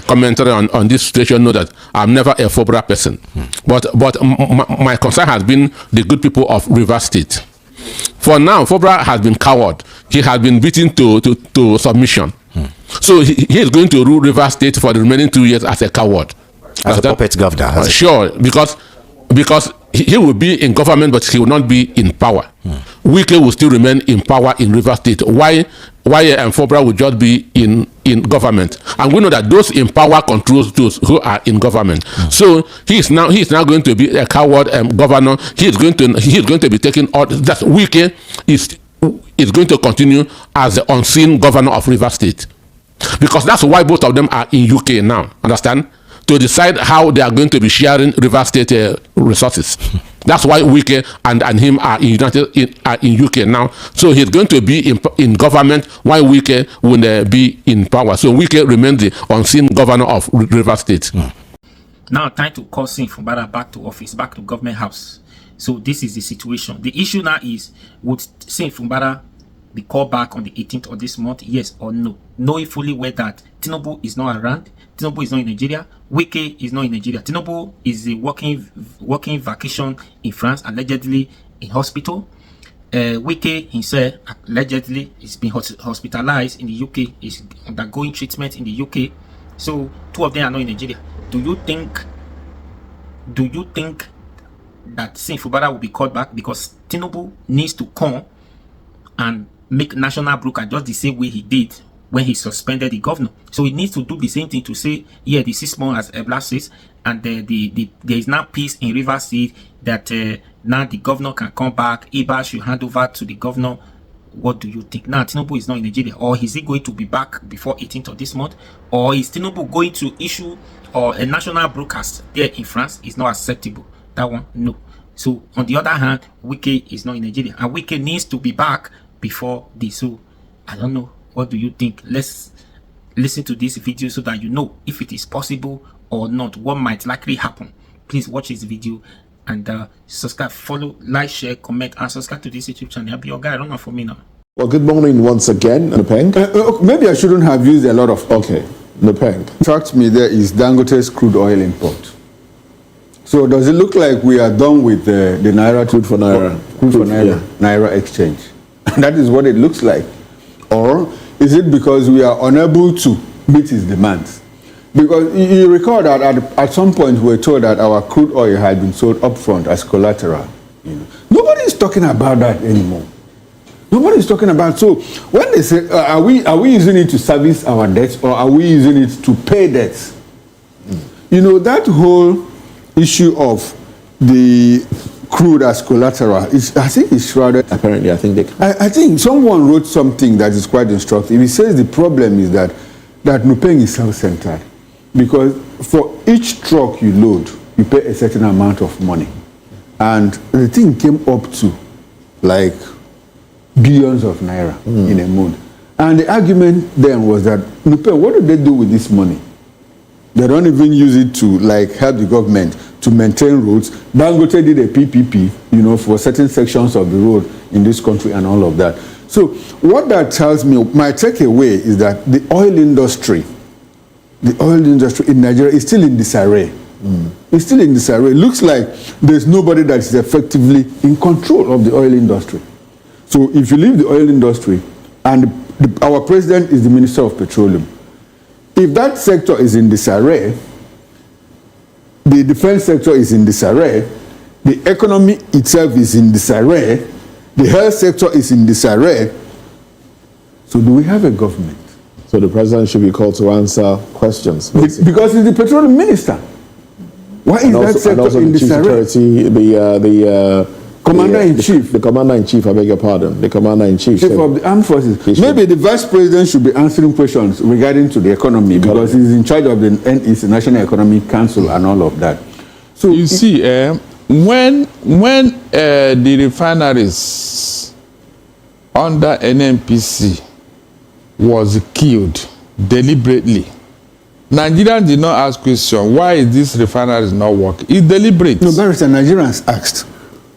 commentary on this situation know that I'm never a Fubara person. But my concern has been the good people of Rivers State. For now, Fubara has been coward. He has been beaten to submission. So he is going to rule Rivers State for the remaining 2 years as a coward. As a puppet governor. Sure, because he will be in government, but he will not be in power. Wike will still remain in power in Rivers State. Why Fubara will just be in government? And we know that those in power controls those who are in government. So he is now going to be a coward governor. He is going to be taking all that. Wike is going to continue as the unseen governor of Rivers State, because that's why both of them are in UK now. Understand? To decide how they are going to be sharing Rivers State resources. That's why Wike and him are in UK now. So he's going to be in government while Wike will be in power. So Wike remains the unseen governor of Rivers State. Now time to call Sim Fubara back to office, back to government house. So this is the situation. The issue now is, would Sim Fubara be called back on the 18th of this month? Yes or no? Knowing fully well that Tinubu is not around. Tinubu is not in Nigeria. Wike is not in Nigeria. Tinubu is a working vacation in France, allegedly in hospital. Wike himself allegedly is being hospitalized in the UK, is undergoing treatment in the UK. So two of them are not in Nigeria. Do you think that Sim Fubara will be called back? Because Tinubu needs to come and make national broker just the same way he did when he suspended the governor. So he needs to do the same thing to say, yeah, the 6 months as Ebla says, and there is now peace in Rivers State, that now the governor can come back. Iba should hand over to the governor. What do you think? Now Tinubu is not in Nigeria, or is he going to be back before 18th of this month, or is Tinubu going to issue a national broadcast there in France? Is not acceptable. That one, no. So on the other hand, Wike is not in Nigeria, and Wike needs to be back before this. So I don't know. What do you think? Let's listen to this video so that you know if it is possible or not, what might likely happen. Please watch this video and subscribe, follow, like, share, comment, and subscribe to this YouTube channel. I'll be your guy. Run on for me now. Well, good morning once again, Nupeng. Maybe I shouldn't have used a lot of... Okay, Nupeng. What attracts me there is Dangote's crude oil import. So does it look like we are done with the Naira... Crude for Naira. Naira exchange? That is what it looks like. Or is it because we are unable to meet his demands? Because you recall that at some point we were told that our crude oil had been sold upfront as collateral. Nobody is talking about that anymore. Nobody is talking about. So when they say, are we using it to service our debts, or are we using it to pay debts? That whole issue of the crude as collateral I think it's shrouded. Apparently, I think someone wrote something that is quite instructive. He says the problem is that Nupeng is self-centered, because for each truck you load, you pay a certain amount of money, and the thing came up to like billions of naira in a month. And the argument then was that Nupeng, what do they do with this money? They don't even use it to like help the government to maintain roads. Dangote did a PPP, for certain sections of the road in this country and all of that. So what that tells me, my takeaway is that the oil industry in Nigeria is still in disarray. It's still in disarray. It looks like there's nobody that is effectively in control of the oil industry. So if you leave the oil industry, and our president is the Minister of Petroleum, if that sector is in disarray, the defense sector is in disarray, the economy itself is in disarray, the health sector is in disarray. So do we have a government? So the president should be called to answer questions. Because he's the petroleum minister. Why is that sector in disarray? The Commander-in-Chief. The Commander-in-Chief, I beg your pardon. The Commander-in-Chief. Chief of the Armed Forces. Maybe the Vice President should be answering questions regarding to the economy, because he's in charge of the National Economic Council and all of that. So you see, when the refineries under NNPC was killed deliberately, Nigerians did not ask question, why is this refineries not working? It's deliberate. No, Barrister, Nigerians asked.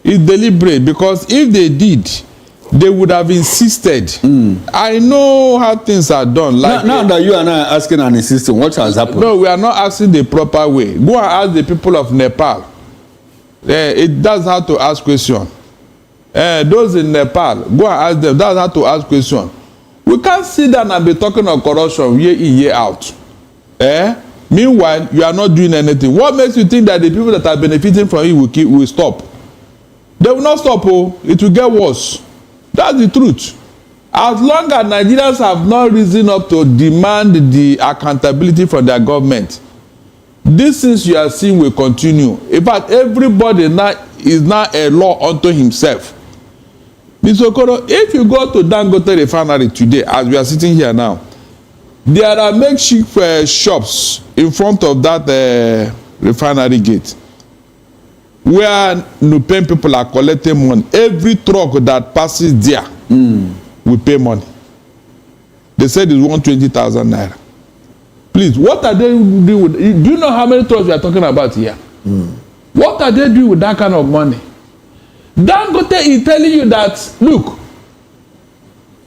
It's deliberate, because if they did, they would have insisted. I know how things are done. Like now that you and I are asking and insisting, what has happened? No, we are not asking the proper way. Go and ask the people of Nepal. It does have to ask question. Those in Nepal, go and ask them. That's how to ask question. We can't sit down and be talking of corruption year in, year out. Meanwhile, you are not doing anything. What makes you think that the people that are benefiting from it will stop? They will not stop. Oh, it will get worse. That's the truth. As long as Nigerians have not risen up to demand the accountability from their government, these things you are seeing will continue. In fact, everybody now is now a law unto himself. Mr. Okoro, if you go to Dangote refinery today, as we are sitting here now, there are makeshift shops in front of that refinery gate where Nupen people are collecting money. Every truck that passes there will pay money. They said it's 120,000 naira. Please, what are they doing with? Do you know how many trucks we are talking about here? What are they doing with that kind of money? Dangote is telling you that, look,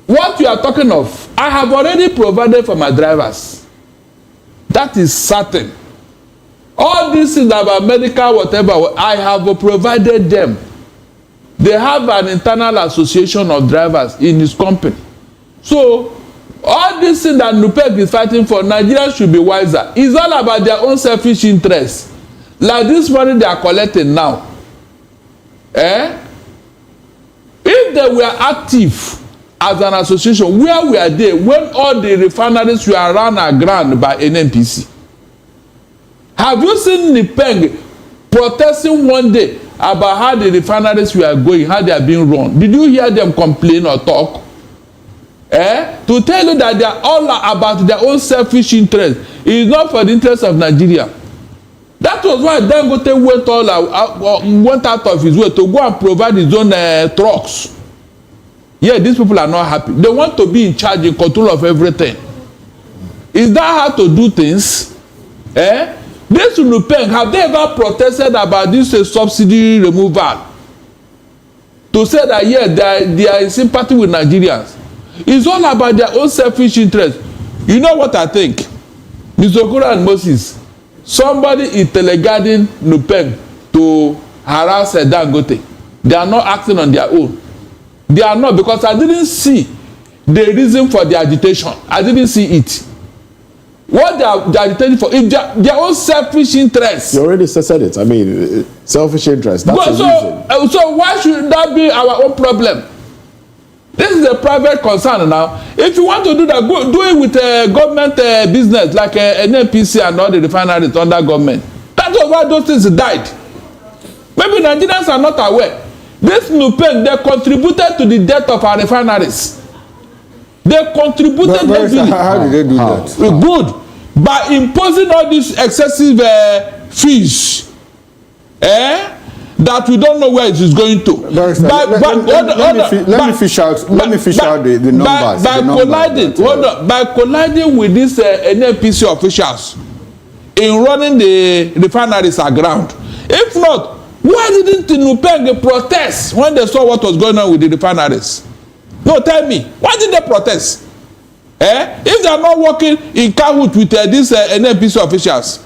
what you are talking of, I have already provided for my drivers. That is certain. All these things about medical, whatever, I have provided them. They have an internal association of drivers in his company. So, all these things that NUPEC is fighting for, Nigerians should be wiser. It's all about their own selfish interests. Like this money they are collecting now. If they were active as an association, where were they when all the refineries were run aground by NNPC? Have you seen NUPEC protesting one day about how the refineries were going, how they are being run? Did you hear them complain or talk? To tell you that they are all about their own selfish interest. It is not for the interest of Nigeria. That was why Dangote went out of his way to go and provide his own trucks. Yeah, these people are not happy. They want to be in charge, in control of everything. Is that how to do things? This NUPEC, have they ever protested about this subsidy removal? To say that, yeah, they are in sympathy with Nigerians. It's all about their own selfish interest. You know what I think? Mr. Okoro and Moses, somebody is teleguiding NUPEC to harass Dangote. They are not acting on their own. They are not, because I didn't see the reason for the agitation. I didn't see it. What they are agitating for is their own selfish interest. You already said it. I mean, selfish interest. That's the reason. So why should that be our own problem? This is a private concern now. If you want to do that, go do it with a government business like NNPC and all the refineries under government. That was why those things died. Maybe Nigerians are not aware. This NUPEC, they contributed to the death of our refineries. They contributed heavily. How did they do that? Good. By imposing all these excessive fees. That we don't know where it is going to. Let me fish out the numbers. By colliding with these NNPC officials in running the refineries aground. If not, why didn't NUPEC protest when they saw what was going on with the refineries? No, tell me, why did they protest? If they are not working in cahoot with these NNPC officials,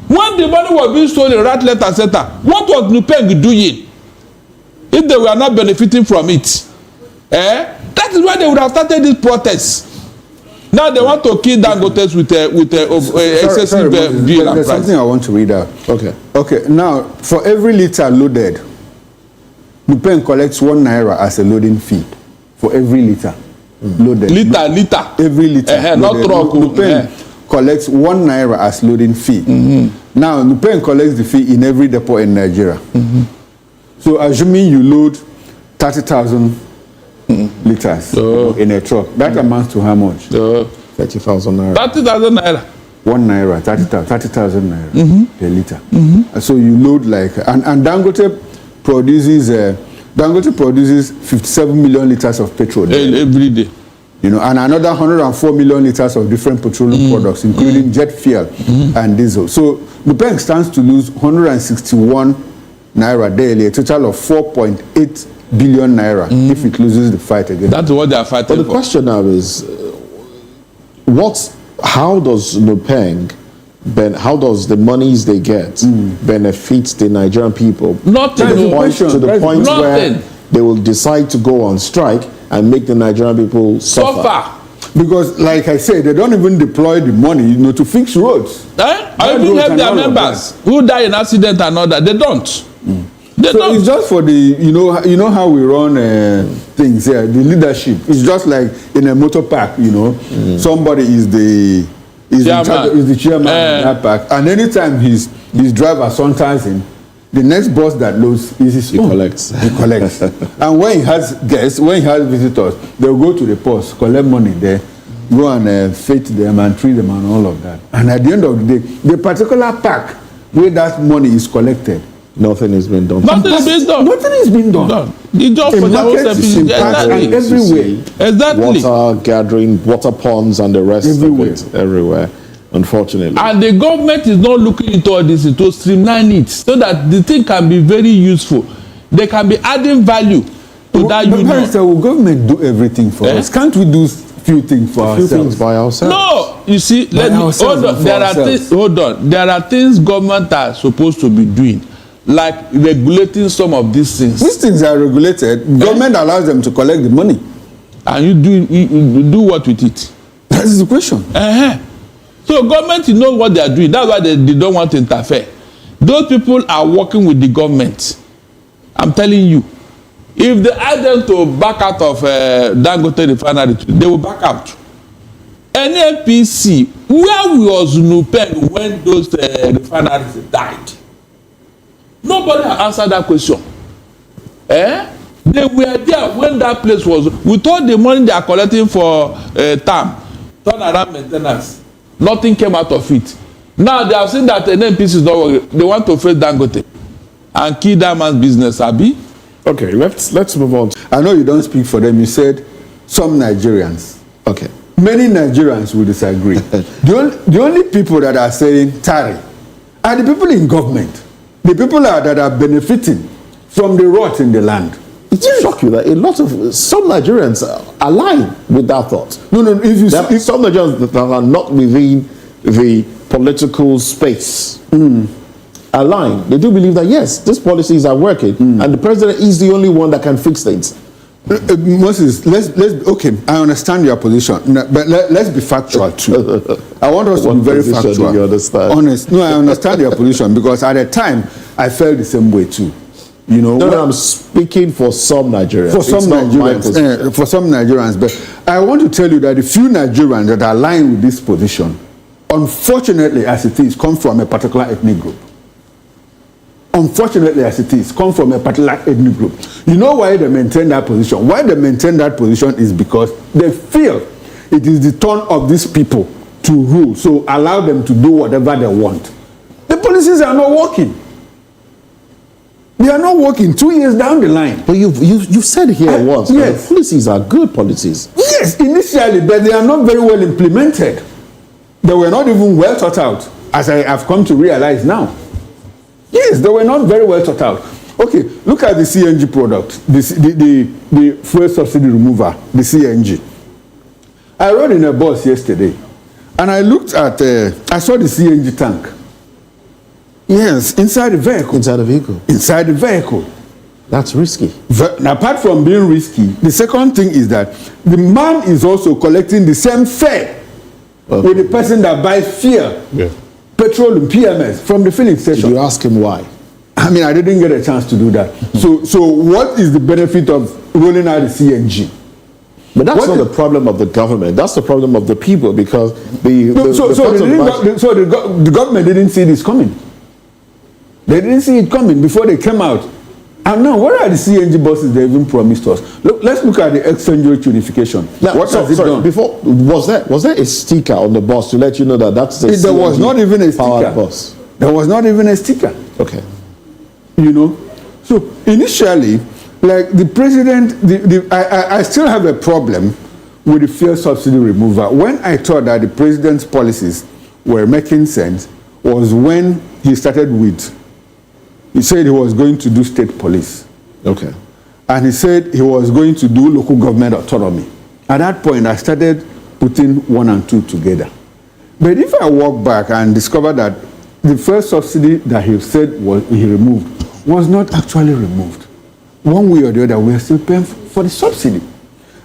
when the money was being stolen right, left, and center, what was NUPEC doing? If they were not benefiting from it, that is why they would have started this protest. Now they want to kill Dangote with excessive bill and price. There's something I want to read out. Okay. Now, for every liter loaded, NUPEC collects 1 naira as a loading fee. For every liter loaded. Liter. Every liter. Not truck. NUPEC collects 1 naira as loading fee. Now, NUPEC collects the fee in every depot in Nigeria. So, assuming you load 30,000 liters in a truck, that amounts to how much? 30,000 naira. 30,000 naira. 1 naira, 30,000 naira per liter. So you load like, and Dangote produces 57 million liters of petrol every day. You know, and another 104 million liters of different petroleum products, including jet fuel and diesel. So NUPEC stands to lose 161 naira daily, a total of 4.8 billion naira if it loses the fight again. That's what they are fighting But the for. question now is, how does Nupeng, how does the monies they get benefit the Nigerian people? Nothing. To the No. point, to the point where Nothing. they will decide to go on strike and make the Nigerian people suffer. Because, like I said, they don't even deploy the money, to fix roads. I even help their members who die in accident and all that. They don't. They So don't. it's just for the, you know how we run things here, the leadership. It's just like in a motor park, somebody is the chairman of that park, and anytime his driver sometimes the next bus that loads is his own. He collects. And when he has guests, when he has visitors, they'll go to the post, collect money there, go and feed them and treat them and all of that. And at the end of the day, the particular park where that money is collected, nothing has been done. Nothing is being done. Nothing is being done. It's just for their own selfish. in parks and everywhere. Exactly. Water gathering, water ponds, and the rest Everywhere. of it everywhere. Unfortunately. And the government is not looking into all this to streamline it so that the thing can be very useful. They can be adding value to that union. Will government do everything for us? Can't we do few things for A few ourselves? things by ourselves. No, you see, hold on. There are things government are supposed to be doing, like regulating some of these things. These things are regulated. Government allows them to collect the money. And you do what with it? That is the question. So government knows what they are doing. That's why they don't want to interfere. Those people are working with the government. I'm telling you. If they ask them to back out of Dangote refinery, they will back out. NNPC, where was Nupeng when those refineries died? Nobody has answered that question. They were there when that place was. With all the money they are collecting for turnaround maintenance, nothing came out of it. Now they have seen that NNPC is not working. They want to face Dangote and kill that man's business, Abi. Okay, let's move on. I know you don't speak for them. You said some Nigerians. Okay. Many Nigerians will disagree. The only people that are saying Tari are the people in government. The people that are benefiting from the rot in the land. It shock you that some Nigerians align with that thought. No. If some Nigerians that are not within the political space align. They do believe that yes, these policies are working, and the president is the only one that can fix things. Moses, let's okay. I understand your position, but let's be factual too. I want us to be very factual. Do you understand? Honest. No, I understand your position because at the time I felt the same way too. No, I'm speaking for some Nigerians. For some Nigerians, but I want to tell you that the few Nigerians that align with this position, unfortunately as it is, come from a particular ethnic group. Unfortunately as it is, come from a particular ethnic group. You know why they maintain that position? Why they maintain that position is because they feel it is the turn of these people to rule, so allow them to do whatever they want. The policies are not working. They are not working 2 years down the line. But you've said here once, yes. The policies are good policies. Yes, initially, but they are not very well implemented. They were not even well thought out, as I have come to realize now. Yes, they were not very well thought out. Okay, look at the CNG product, the fuel subsidy remover, the CNG. I rode in a bus yesterday, and I looked at, I saw the CNG tank. Yes, inside the vehicle. Inside the vehicle. Inside the vehicle. That's risky. Apart from being risky, the second thing is that the man is also collecting the same fare with the person that buys fuel, petrol and PMS from the filling station. Did you ask him why? I mean, I didn't get a chance to do that. So what is the benefit of rolling out the CNG? But that's not the problem of the government. That's the problem of the people because the government didn't see this coming. They didn't see it coming before they came out. And now, what are the CNG buses they even promised us? Let's look at the exchange rate unification. Now, what has it done? Before, was there a sticker on the bus to let you know that that's a There was not even a sticker. Bus. There was not even a sticker. Okay. So initially, like the president, I still have a problem with the fuel subsidy removal. When I thought that the president's policies were making sense was when he started with, he said he was going to do state police. Okay. and he said he was going to do local government autonomy. At that point, I started putting 1 and 2 together. But if I walk back and discover that the first subsidy that he said he removed was not actually removed, one way or the other, we are still paying for the subsidy.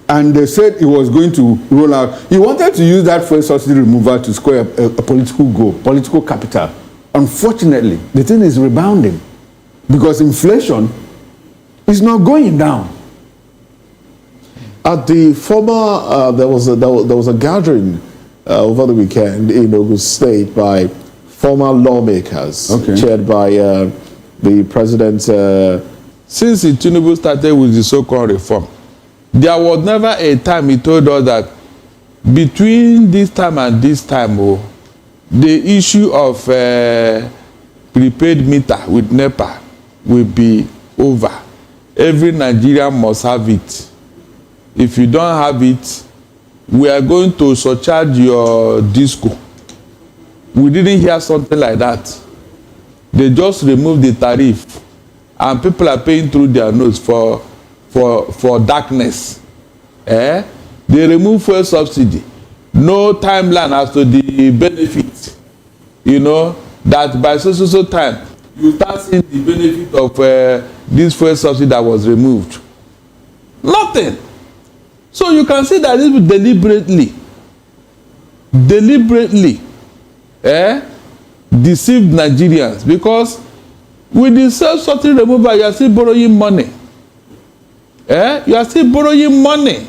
And they said he was going to roll out. He wanted to use that first subsidy removal to square a political goal, political capital. Unfortunately, the thing is rebounding because inflation is not going down. At the former, there was a gathering over the weekend in Ogun State by former lawmakers, chaired by the president. Since Tinubu started with the so-called reform, there was never a time he told us that between this time and this time, the issue of prepaid meter with NEPA will be over. Every Nigerian must have it. If you don't have it, we are going to surcharge your disco. We didn't hear something like that. They just removed the tariff, and people are paying through their nose for darkness. They remove fuel subsidy. No timeline as to the benefit. You know that by so time you start seeing the benefit of this fuel subsidy that was removed. Nothing. So you can see that this was deliberately deceived Nigerians, because with the self-subsidy removal, you are still borrowing money. You are still borrowing money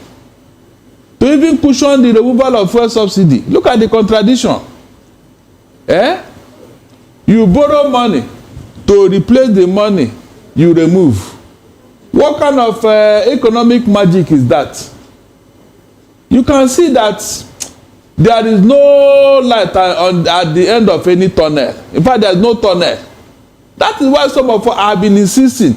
to even cushion the removal of fuel subsidy. Look at the contradiction. You borrow money to replace the money you remove. What kind of economic magic is that? You can see that there is no light at the end of any tunnel. In fact, there is no tunnel. That is why some of us have been insisting.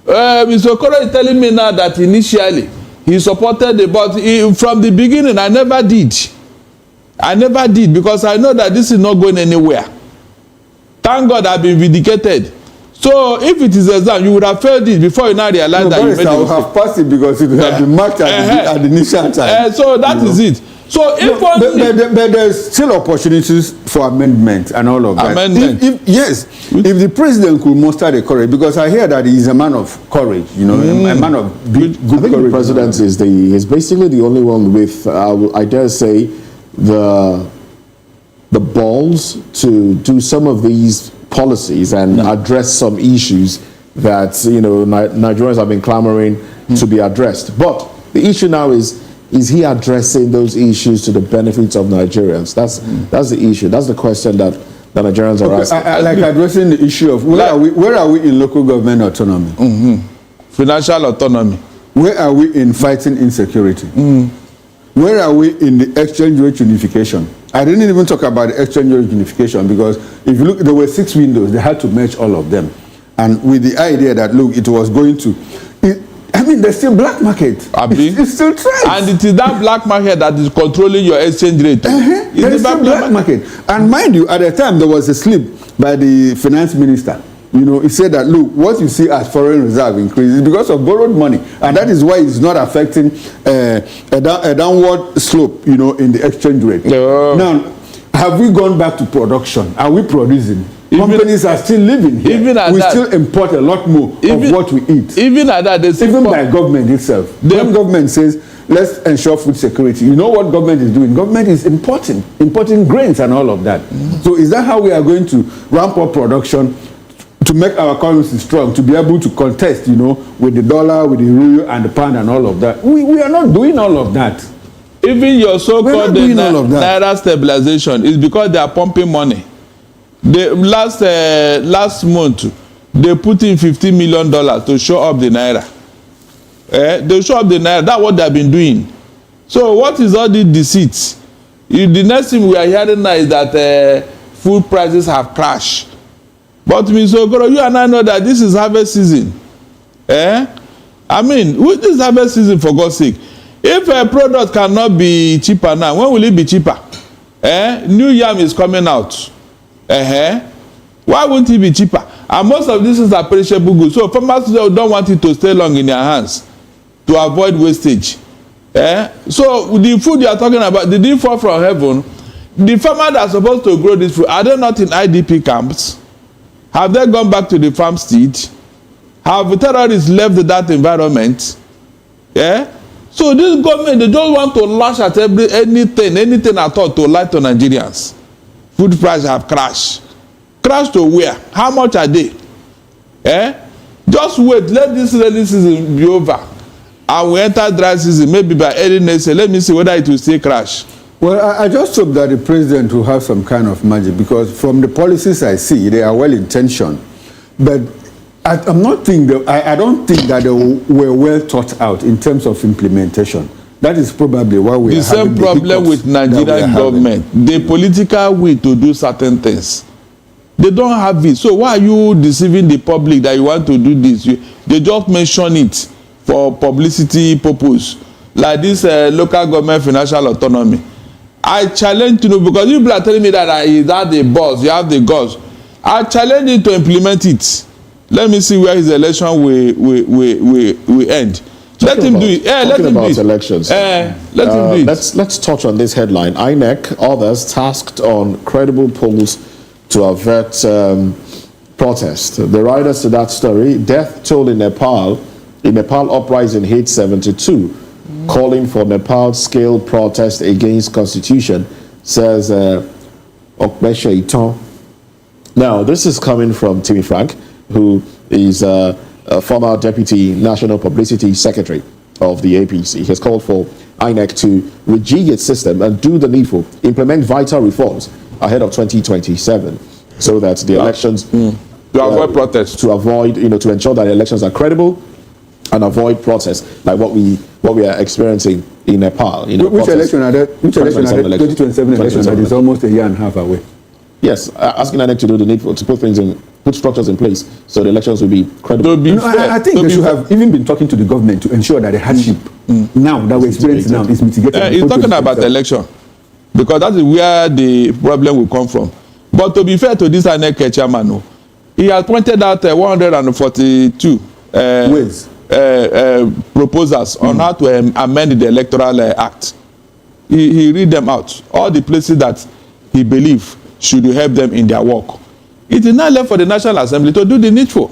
Mr. Okoro is telling me now that initially he supported it, but from the beginning I never did. Because I know that this is not going anywhere. Thank God I've been vindicated. So if it is exam, you would have failed it before you now realize that you made it. I would have passed it because it would have been marked at the initial time. So that is it. So if but there's still opportunities for amendment and all of that. Amendment. If the president could muster the courage, because I hear that he is a man of courage, a man of good I think courage. the president is basically the only one with, I dare say, the balls to do some of these policies and address some issues that Nigerians have been clamoring to be addressed. But the issue now is he addressing those issues to the benefits of Nigerians? That's the issue. That's the question that the Nigerians are asking. I like addressing the issue of where are we in local government autonomy? Financial autonomy. Where are we in fighting insecurity? Where are we in the exchange rate unification? I didn't even talk about the exchange rate unification, because if you look, there were 6 windows. They had to merge all of them, and with the idea that it was going to. There's still black market. It's still trade. And it is that black market that is controlling your exchange rate. There is still black market. And mind you, at the time there was a slip by the finance minister. He said that, look, what you see as foreign reserve increase is because of borrowed money, and that is why it's not affecting a downward slope, in the exchange rate. Now, have we gone back to production? Are we producing? Companies are still living here. We still import a lot more of what we eat. Even at that, even by government itself. When government says, let's ensure food security, you know what government is doing? Government is importing grains and all of that. So is that how we are going to ramp up production to make our currency strong, to be able to contest, with the dollar, with the euro and the pound and all of that? We are not doing all of that. Even your so-called naira stabilization is because they are pumping money. Last month they put in $50 million to show up the naira. They show up the naira. That's what they have been doing. So what is all the deceit? The next thing we are hearing now is that food prices have crashed. But Mr. Okoro, you and I know that this is harvest season. With this harvest season, for God's sake, if a product cannot be cheaper now, when will it be cheaper? New yam is coming out. Why won't it be cheaper? And most of these things are perishable goods. So farmers don't want it to stay long in their hands to avoid wastage. So the food you are talking about, did it fall from heaven? The farmers that are supposed to grow this food, are they not in IDP camps? Have they gone back to the farm state? Have terrorists left that environment? So this government, they just want to lash at anything at all to lie to Nigerians. Food prices have crashed. Crashed to where? How much are they? Just wait, let this rainy season be over. And we enter dry season, maybe by early next year. Let me see whether it will still crash. Well, I just hope that the president will have some kind of magic, because from the policies I see, they are well intentioned. But I don't think that they were well thought out in terms of implementation. That is probably why we are having the same problem with Nigerian government. The political will to do certain things. They don't have it. So why are you deceiving the public that you want to do this? They just mention it for publicity purpose. Like this local government financial autonomy. I challenge you, because you people are telling me that is that the boss, you have the gods. I challenge you to implement it. Let me see where his election will end. Let him do it. Let him do it. Elections. Let him do it. Let's touch on this headline. INEC, others tasked on credible polls to avert protest. The writers to that story: death toll in Nepal. In Nepal uprising hit 72, calling for Nepal scale protest against constitution, says Okmesha Iton. Now, this is coming from Timmy Frank, who is a former deputy national publicity secretary of the APC. He has called for INEC to rejig its system and do the needful, implement vital reforms ahead of 2027, so that the elections to avoid protests, to avoid, to ensure that the elections are credible and avoid protests like what we are experiencing in Nepal. Which election are that? Which election are that? 2027 election that is almost a year and a half away. Yes, asking INEC to do the needful, to put structures in place so the elections will be credible. I think they should have even been talking to the government to ensure that the hardship now that we're experiencing now is mitigated. He's talking about the election, because that is where the problem will come from. But to be fair to this INEC chairman, he has pointed out 142 ways. Proposals on how to amend the Electoral Act. He read them out. All the places that he believes should help them in their work. It is not left for the National Assembly to do the needful.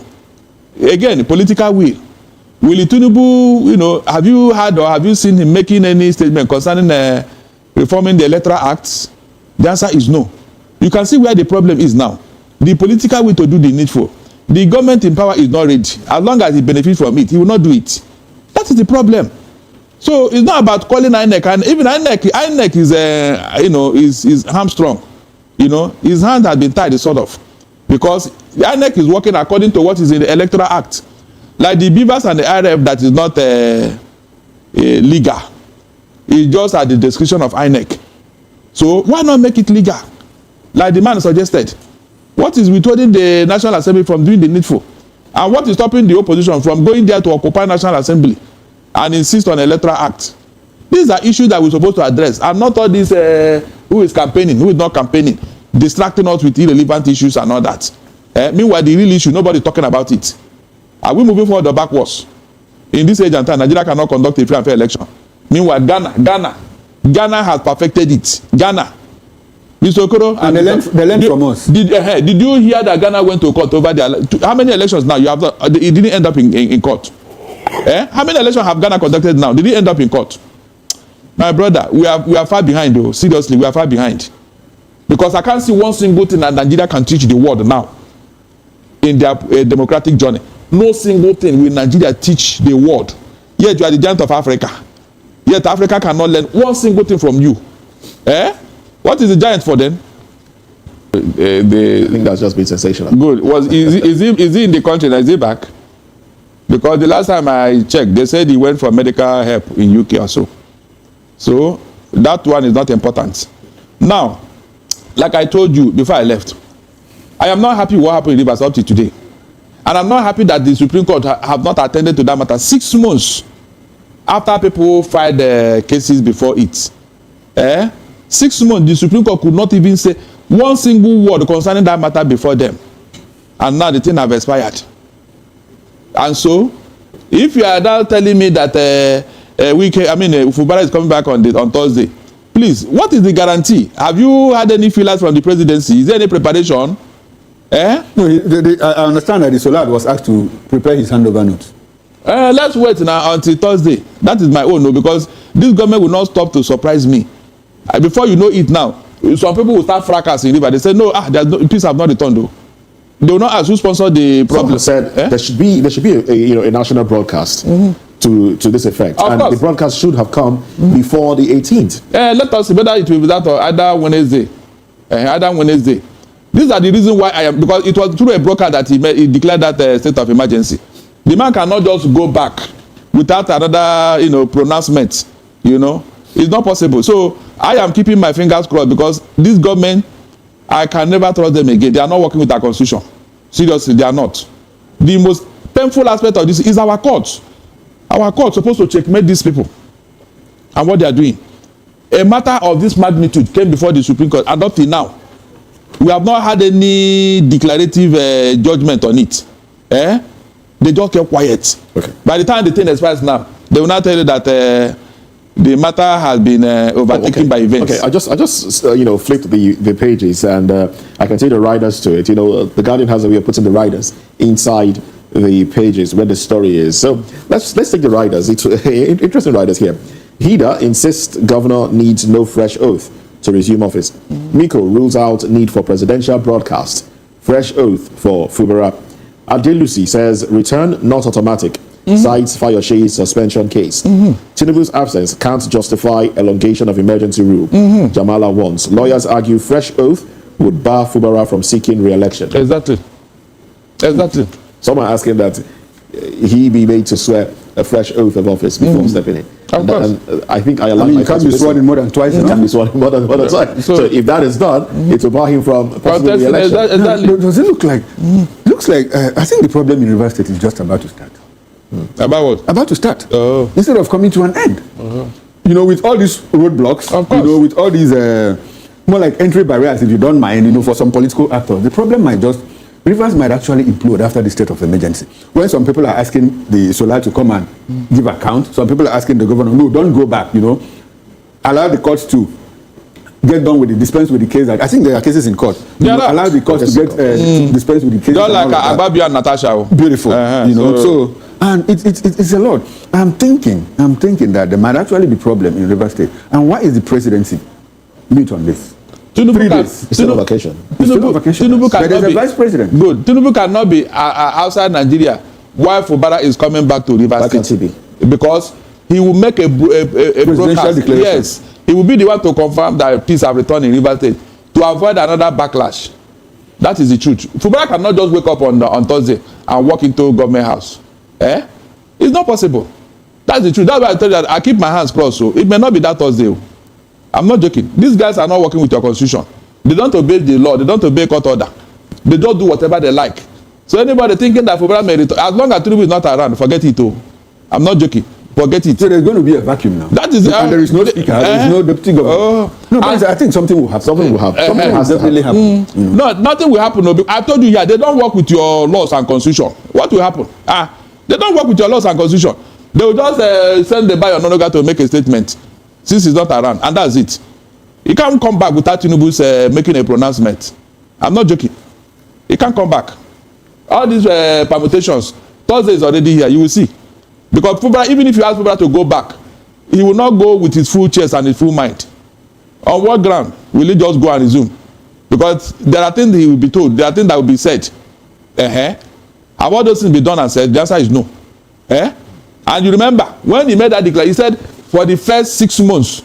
Again, political will. Will Tinubu, have you heard or have you seen him making any statement concerning reforming the Electoral Act? The answer is no. You can see where the problem is now. The political will to do the needful. The government in power is not ready. As long as he benefits from it, he will not do it. That is the problem. So it's not about calling INEC, and even INEC is is hamstrung. His hand has been tied, sort of, because the INEC is working according to what is in the Electoral Act. Like the Beavers and the IRF, that is not legal. It's just at the discretion of INEC. So why not make it legal? Like the man suggested. What is withholding the National Assembly from doing the needful? And what is stopping the opposition from going there to occupy National Assembly and insist on Electoral Act? These are issues that we're supposed to address, and not all this who is campaigning, who is not campaigning, distracting us with irrelevant issues and all that. Meanwhile, the real issue, nobody talking about it. Are we moving forward or backwards? In this age and time, Nigeria cannot conduct a free and fair election. Meanwhile, Ghana has perfected it. Ghana. Mr. Okoro, and they learned from us. Did you hear that Ghana went to court over how many elections now? You have it didn't end up in court. How many elections have Ghana conducted now? Did it end up in court? My brother, we are far behind, though. Seriously, we are far behind. Because I can't see one single thing that Nigeria can teach the world now in their democratic journey. No single thing will Nigeria teach the world. Yet you are the giant of Africa. Yet Africa cannot learn one single thing from you. What is the giant for them? I think that's just been sensational. Good. Is he in the country? Is he back? Because the last time I checked, they said he went for medical help in UK or so. So that one is not important. Now, like I told you before I left, I am not happy what happened in Rivers up to today. And I'm not happy that the Supreme Court have not attended to that matter 6 months after people filed cases before it. 6 months, the Supreme Court could not even say one single word concerning that matter before them. and now the thing have expired. And so, if you are now telling me that Fubara is coming back on Thursday, please, what is the guarantee? Have you had any feelers from the presidency? Is there any preparation? No, I understand that the Solad was asked to prepare his handover notes. Let's wait now until Thursday. That is my own, no, because this government will not stop to surprise me. Before you know it now, some people will start fracas in River. They say, no, peace have not returned, though. They will not ask who sponsored the problem. Someone said there should be a national broadcast to this effect, of and course. the broadcast should have come before the 18th. Let us see whether it will be that or either Wednesday. Either Wednesday. These are the reasons why I am, because it was through a broker that he declared that state of emergency. The man cannot just go back without another pronouncement. It's not possible. So I am keeping my fingers crossed, because this government, I can never trust them again. They are not working with our constitution. Seriously, they are not. The most painful aspect of this is our courts. Our courts supposed to checkmate these people and what they are doing. A matter of this magnitude came before the Supreme Court, and up till now, we have not had any declarative judgment on it. They just kept quiet. Okay. By the time the thing expires now, they will now tell you that the matter has been overtaken by events. Okay, I just flipped the pages, and I can see the riders to it. The Guardian has a way of putting the riders inside the pages where the story is. So let's take the riders. It's interesting riders here. HIDA insists governor needs no fresh oath to resume office. Miko rules out need for presidential broadcast. Fresh oath for Fubara. Adelusi says return not automatic. Cites Fayoshe's suspension case. Tinubu's absence can't justify elongation of emergency rule. Jamala wants. Lawyers argue fresh oath would bar Fubara from seeking re-election. Exactly. Someone asking that he be made to swear a fresh oath of office before stepping in. Of course. And I think I align you can't be sworn in more than twice. He can be sworn in more than twice. So if that is done, it will bar him from possible re-election. Exactly. Does it look like? Looks like. I think the problem in River State is just about to start. About what? About to start. Oh. Instead of coming to an end. With all these roadblocks, of course. with all these more like entry barriers, if you don't mind, for some political actors, the problem Rivers might actually implode after the state of emergency. When some people are asking the Solar to come and give account, some people are asking the governor, no, don't go back, allow the courts to get done with dispense with the case. I think there are cases in court. Allow the courts to get dispense with the case. Just like Ababia and Natasha. Beautiful. And it's a lot. I'm thinking that there might actually be problem in River State. And why is the presidency mute on this? It's still on vacation. Tinubu cannot there's a be vice president. Good. Tinubu cannot be outside Nigeria while Fubara is coming back to River State. Because he will make a broadcast. Declaration. Yes. He will be the one to confirm that peace have returned in River State to avoid another backlash. That is the truth. Fubara cannot just wake up on Thursday and walk into government house. It's not possible. That's the truth. That's why I tell you that I keep my hands crossed. So it may not be that Thursday. I'm not joking. These guys are not working with your constitution. They don't obey the law. They don't obey court order. They don't do whatever they like. So anybody thinking that Fubara may return, as long as Tinubu is not around, forget it. I'm not joking. Forget it. So there's going to be a vacuum now. That is and there is no speaker. There is no deputy governor. No, but I think something will happen. Something will definitely happen. No, nothing will happen. I told you, they don't work with your laws and constitution. What will happen? They don't work with your laws and constitution. They will just send the buyer Nonoga to make a statement since he's not around, and that's it. He can't come back without Tinubu's making a pronouncement. I'm not joking. He can't come back. All these permutations, Thursday is already here. You will see. Because Fubara, even if you ask Fubara to go back, he will not go with his full chest and his full mind. On what ground will he just go and resume? Because there are things he will be told. There are things that will be said. And all those things be done and said, the answer is no. And you remember, when he made that declaration, he said, for the first 6 months.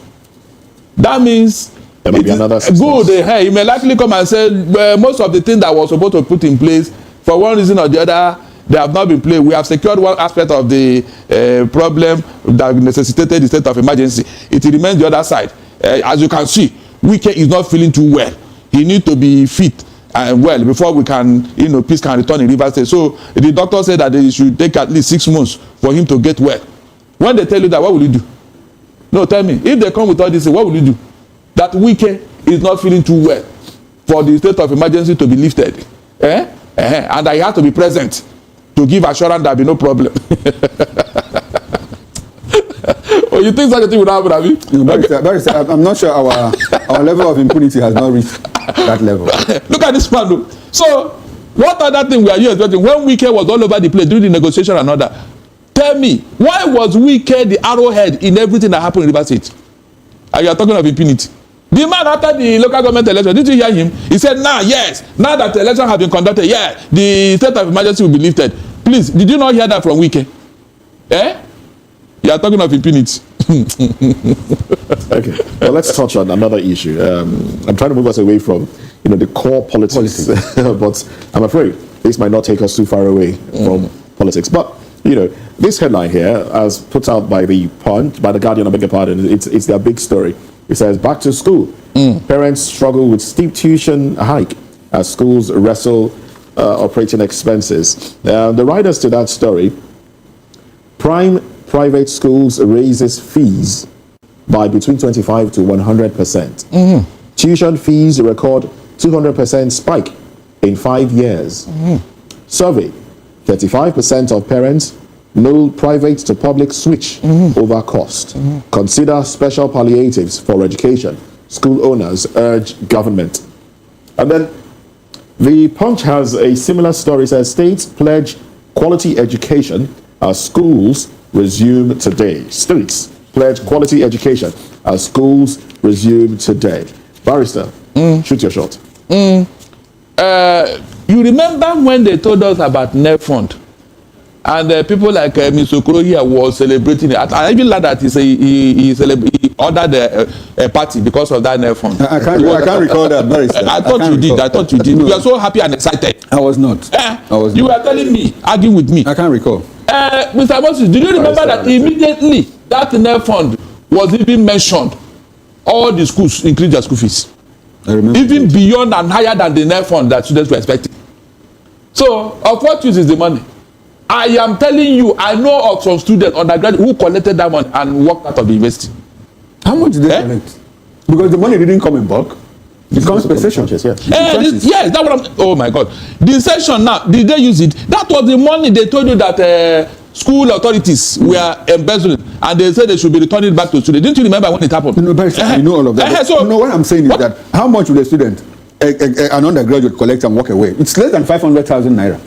That means there might be another 6 months. He may likely come and say, most of the things that was supposed to put in place, for one reason or the other, they have not been played. We have secured one aspect of the problem that necessitated the state of emergency. It remains the other side. As you can see, Wike is not feeling too well. He needs to be fit and well before we can, peace can return in River State. So the doctor said that it should take at least 6 months for him to get well. When they tell you that, what will you do? No, tell me. If they come with all this, what will you do? That Wike is not feeling too well for the state of emergency to be lifted. And I have to be present to give assurance there be no problem. Oh, you think such a thing would happen, have you? Barrister, I'm not sure our level of impunity has not reached that level. Look at this man, though. So, what other thing were you expecting when Wike was all over the place during the negotiation and all that? Tell me, why was Wike the arrowhead in everything that happened in Rivers State? And you are talking of impunity. The man after the local government election, did you hear him? He said, now that the election has been conducted, the state of emergency will be lifted. Please, did you not hear that from Wike? You are talking of impunity. Okay. Well, let's touch on another issue. I'm trying to move us away from, the core politics. But I'm afraid this might not take us too far away from politics. But, this headline here, as put out by the Punch, by the Guardian, I beg your pardon, it's their big story. It says, back to school. Parents struggle with steep tuition hike as schools wrestle operating expenses. The writers to that story, prime private schools raises fees by between 25 to 100%. Tuition fees record 200% spike in 5 years. Survey, 35% of parents know private to public switch over cost. Consider special palliatives for education. School owners urge government. And then the Punch has a similar story. It says states pledge quality education as schools resume today. States pledge quality education as schools resume today. Barrister, shoot your shot. You remember when they told us about NEP fund? And people like Mr. Okoro here was celebrating it. I even learned that he ordered a party because of that NEP fund. I can't recall that, Barrister. I thought you did. I thought you did. No. You were so happy and excited. I was not. You were telling me, arguing with me. I can't recall. Mr. Moses, do you remember that immediately that NEP fund was even mentioned? All the schools increased their school fees. I remember. Even beyond and higher than the NEP fund that students were expecting. So, of what use is the money? I am telling you, I know of some students undergraduate who collected that money and walked out of the university. How much did they collect? Because the money didn't come in bulk. It comes per session. Yes, that's what I'm. Oh my God, the session now. Did they use it? That was the money they told you that school authorities were embezzling, and they said they should be returning back to students. Didn't you remember when it happened? You know all of that. So, what I'm saying is that how much will a student, an undergraduate, collect and walk away? It's less than 500,000 naira.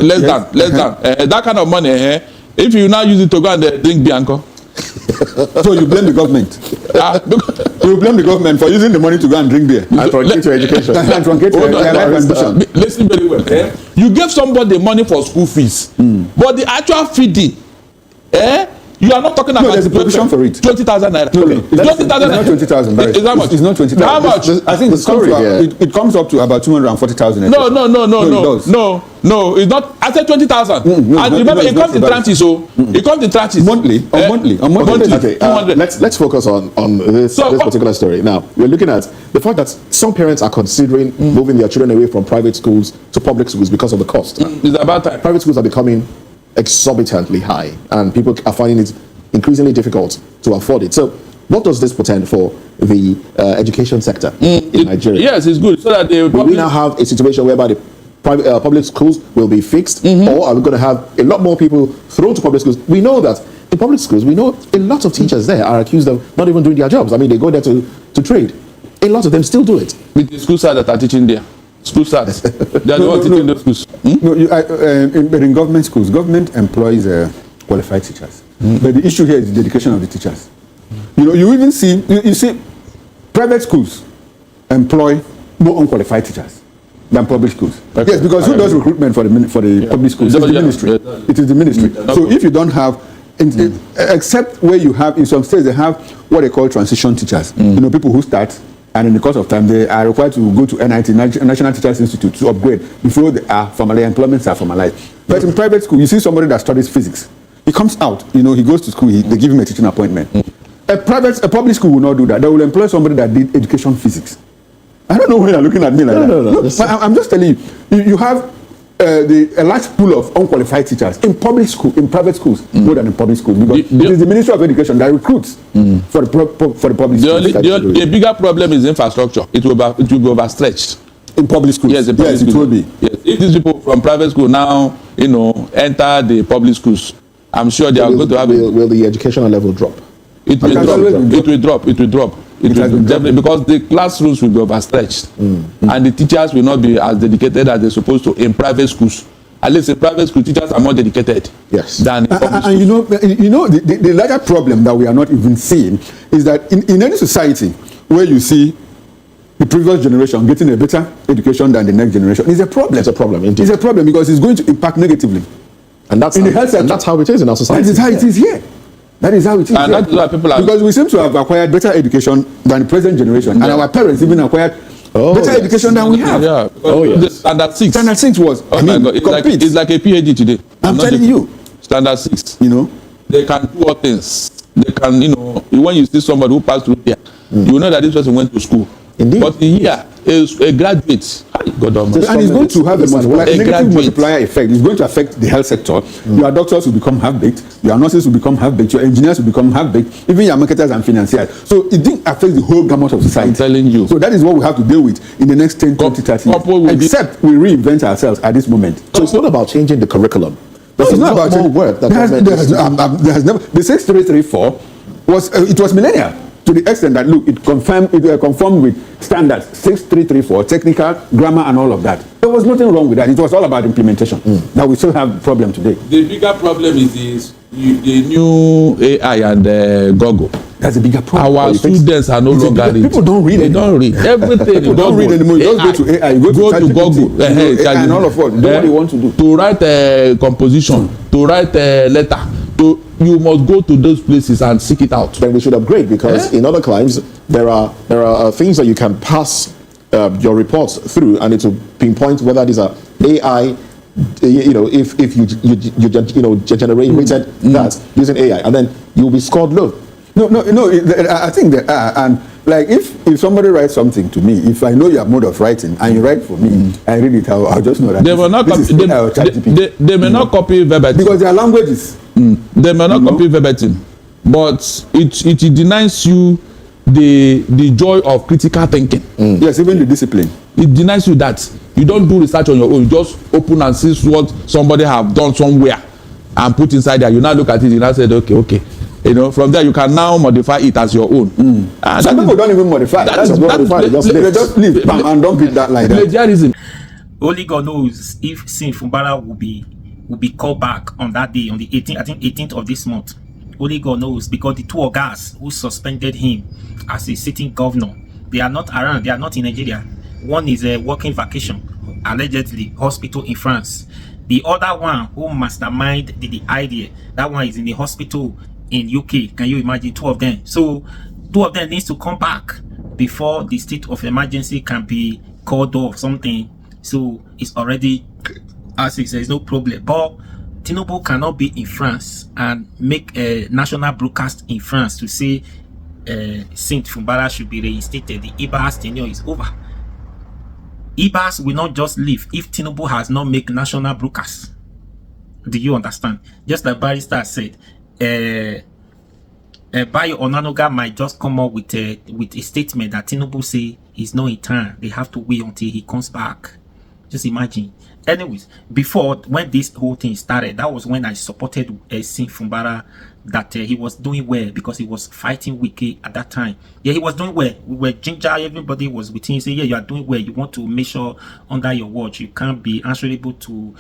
Less than that kind of money. If you now use it to go and drink Bianco. So you blame the government. You blame the government for using the money to go and drink beer. And truncate your education. And truncate your life ambition. Listen very well. You gave somebody money for school fees, but the actual feeding, you are not talking about. No, there's a provision for it. 20,000 naira. No, it's 20,000 naira. It's not 20,000. Is that much? It's not 20,000. How much? I think it comes up to about 240,000. No, it's not. I said 20,000. And remember, it comes in tranches. So it comes in tranches. Monthly. Okay, let's focus on this particular story. Now, we're looking at the fact that some parents are considering moving their children away from private schools to public schools because of the cost. It's about time. Private schools are becoming exorbitantly high, and people are finding it increasingly difficult to afford it. So, what does this portend for the education sector in Nigeria? Yes, it's good. So that they will we now have a situation whereby the private public schools will be fixed, or are we going to have a lot more people thrown to public schools? We know that in public schools, we know a lot of teachers there are accused of not even doing their jobs. I mean, they go there to trade. A lot of them still do it. With the school side that are teaching there. School starts. They are the ones teaching those schools. But in government schools, government employs qualified teachers. But the issue here is the dedication of the teachers. You even see, you see, private schools employ more unqualified teachers than public schools. Okay. Yes, because who does recruitment for the public schools? It's the ministry. It is the ministry. So if you don't have, except where you have, in some states they have what they call transition teachers. People who start, and in the course of time, they are required to go to NIT, National Teachers Institute, to upgrade before they are formally, employments are formalized. But in private school, you see somebody that studies physics. He comes out, he goes to school, they give him a teaching appointment. A public school will not do that. They will employ somebody that did education physics. I don't know why you're looking at me like that. No, I'm just telling you, you have a large pool of unqualified teachers in public school, in private schools, more than in public schools, because it is the Ministry of Education that recruits for the public schools. The bigger problem is infrastructure. It will be overstretched in public schools. Yes, it will be. Yes. if these people from private school now, enter the public schools, I'm sure they are going to have will the educational level drop? It will drop. Definitely, because the classrooms will be overstretched, and the teachers will not be as dedicated as they're supposed to in private schools. At least in private school, teachers are more dedicated. Yes. Than in public and the larger problem that we are not even seeing is that in any society where you see the previous generation getting a better education than the next generation, is a problem. It's a problem, indeed. It's a problem because it's going to impact negatively. And that's in the health sector. And that's how it is in our society. That is how it is here. That is how it is. And that is why people are, because we seem to have acquired better education than the present generation, and our parents even acquired better education than we have. Yeah. Standard 6. Standard 6 was. Oh my God! It's like a PhD today. I'm telling you. Standard 6. They can do all things. They can, when you see somebody who passed through there, you know that this person went to school. Indeed. But here is a graduate. And it's going to have a negative multiplier effect. It's going to affect the health sector. Your doctors will become half-baked. Your nurses will become half-baked. Your engineers will become half-baked. Even your marketers and financiers. So it didn't affect the whole gamut of society. I'm telling you. So that is what we have to deal with in the next 10, 20, 30 years. Except we reinvent ourselves at this moment. So it's not about changing the curriculum. It's not about more work. There has never. The 6334 was millennial. To the extent that it conformed with standards 6334, technical, grammar, and all of that. There was nothing wrong with that. It was all about implementation. Now we still have a problem today. The bigger problem is the new AI and Google. That's a bigger problem. Our students are no longer reading. People don't read. They don't read everything. People don't read anymore. You just go to AI. You go to Google and all of what. Do what you want to do. To write a composition, to write a letter. You must go to those places and seek it out. Then we should upgrade, because in other climes there are things that you can pass your reports through, and it will pinpoint whether these are AI. If you generated that using AI, and then you'll be scored low. No. I think that and like if somebody writes something to me, if I know your mode of writing and you write for me, I read it. I'll just know that they will not copy. They may not copy verbatim because their languages. They may not copy verbatim, but it denies you the joy of critical thinking. Yes, even the discipline. It denies you that. You don't do research on your own. You just open and see what somebody have done somewhere and put inside there. You now look at it. You now say, okay. From there you can now modify it as your own. Some people don't even modify. They just leave and don't read that like that. Plagiarism. Only God knows if Sim Fubara will be called back on that day, on the 18th, I think 18th of this month. Only God knows, because the two ogas who suspended him as a sitting governor, they are not around. They are not in Nigeria. One is a working vacation, allegedly hospital in France. The other one who masterminded the idea, that one is in the hospital in UK. Can you imagine? Two of them. So 2 of them needs to come back before the state of emergency can be called off something. So it's already, as he says, no problem. But Tinubu cannot be in France and make a national broadcast in France to say Sim Fubara should be reinstated. The IBA's tenure is over. IBAs will not just leave if Tinubu has not made national broadcast. Do you understand? Just like Barrister said, Bayo Onanoga might just come up with a statement that Tinubu say he's not in time. They have to wait until he comes back. Just imagine. Anyways, before, when this whole thing started, that was when I supported Sim Fubara, that he was doing well because he was fighting Wike at that time. Yeah, he was doing well. We were ginger, everybody was with him, saying, yeah, you are doing well. You want to make sure under your watch you can't be answerable to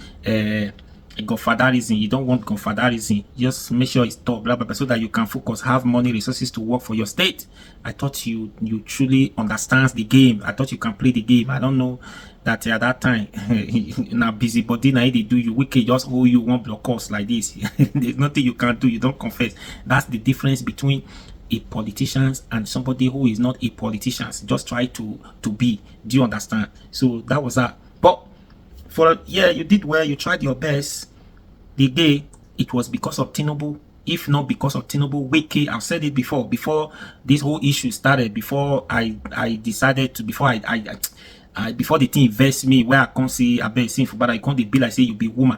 godfatherism. You don't want godfatherism. Just make sure it's top, blah, blah, blah, so that you can focus, have money, resources to work for your state. I thought you truly understand the game. I thought you can play the game. I don't know that at that time, now busybody, now they do you, Wike just owe you one block cost like this. There's nothing you can do. You don't confess. That's the difference between a politician and somebody who is not a politician. Just try to be. Do you understand? So that was that. But you did well. You tried your best. The day it was because of Tinubu. If not because of Tinubu, Wike, I've said it before this whole issue started, before I decided to, before before the thing vex me, where I can't see Sim Fubara, I can't be like say you be woman.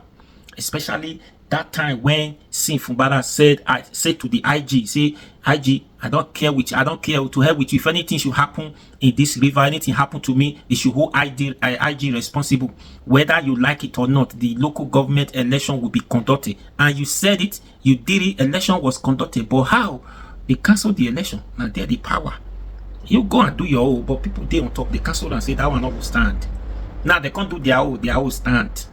Especially that time when Sim Fubara said to the IG, say, IG, I don't care which, I don't care to hell with you. If anything should happen in this river, anything happen to me, they should hold IG responsible. Whether you like it or not, the local government election will be conducted. And you said it, you did it, election was conducted. But how? They cancelled the election. Now they're the power. You go and do your own, but people they on top, they cancel and say that one not will stand. Now they can't do their own stand.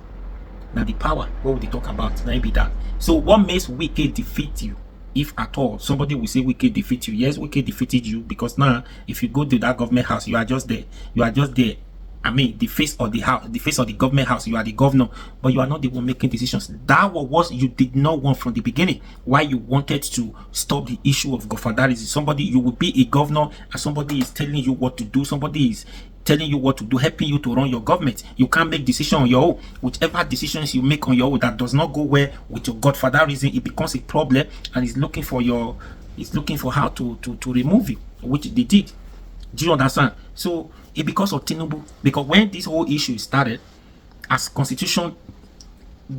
Now the power, what would they talk about? Now it be that. So what makes Wike defeat you? If at all, somebody will say Wike defeat you. Yes, Wike defeated you because now if you go to that government house, you are just there. You are just there. I mean, the face of the house, the face of the government house, you are the governor, but you are not the one making decisions. That was what you did not want from the beginning. Why you wanted to stop the issue of godfatherism. Somebody, you will be a governor and somebody is telling you what to do. Somebody is telling you what to do, helping you to run your government. You can't make decisions on your own. Whichever decisions you make on your own that does not go well with your godfatherism, it becomes a problem and is looking for how to remove you, which they did. Do you understand? So it because of Tinubu, because when this whole issue started, as constitution,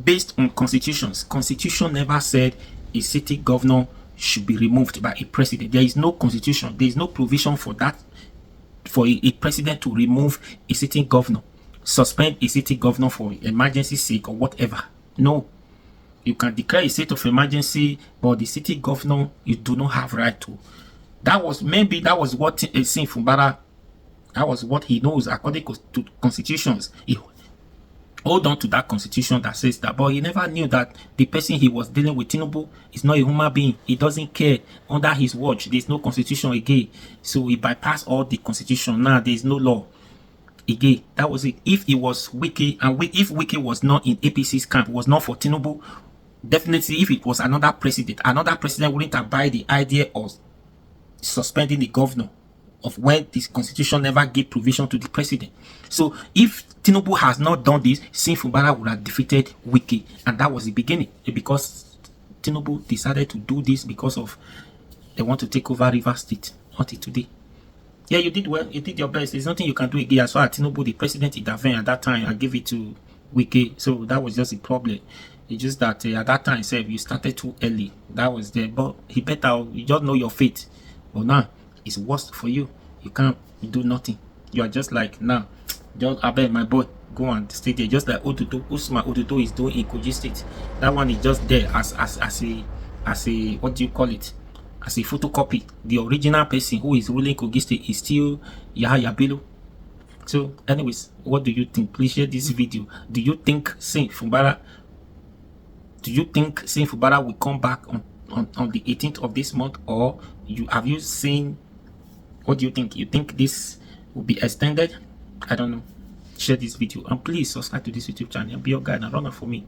based on constitutions, constitution never said a city governor should be removed by a president. There is no constitution, there is no provision for that, for a president to remove a sitting governor, suspend a city governor for emergency sake or whatever. No, you can declare a state of emergency, but the city governor, you do not have right to. That was what Sim Fubara, that was what he knows according to constitutions. He hold on to that constitution that says that, but he never knew that the person he was dealing with, Tinubu, is not a human being. He doesn't care. Under his watch, there's no constitution again. So he bypassed all the constitution. Now there's no law again. That was it. If it was Wike, and if Wike was not in APC's camp, was not for Tinubu, definitely if it was another president wouldn't abide the idea of suspending the governor of when this constitution never gave provision to the president. So if Tinubu has not done this, Sim Fubara would have defeated Wike, and that was the beginning. Because Tinubu decided to do this because of they want to take over River State until today. Yeah, you did well, you did your best. There's nothing you can do again. As far as Tinubu, the president, intervened at that time and gave it to Wike. So that was just a problem. It's just that at that time, you started too early. That was there. But he better, you just know your fate. But now, it's worse for you. You can't do nothing. You are just like, now, just, I bet my boy, go and stay there. Just like Usman Otutu is doing in Kogi State. That one is just there as a, what do you call it? As a photocopy. The original person who is ruling Kogi State is still Yahaya Bello. So, anyways, what do you think? Please share this video. Do you think Sim Fubara will come back on the 18th of this month, or have you seen? What do you think? You think this will be extended? I don't know. Share this video and please subscribe to this YouTube channel. Be your guide and run it for me.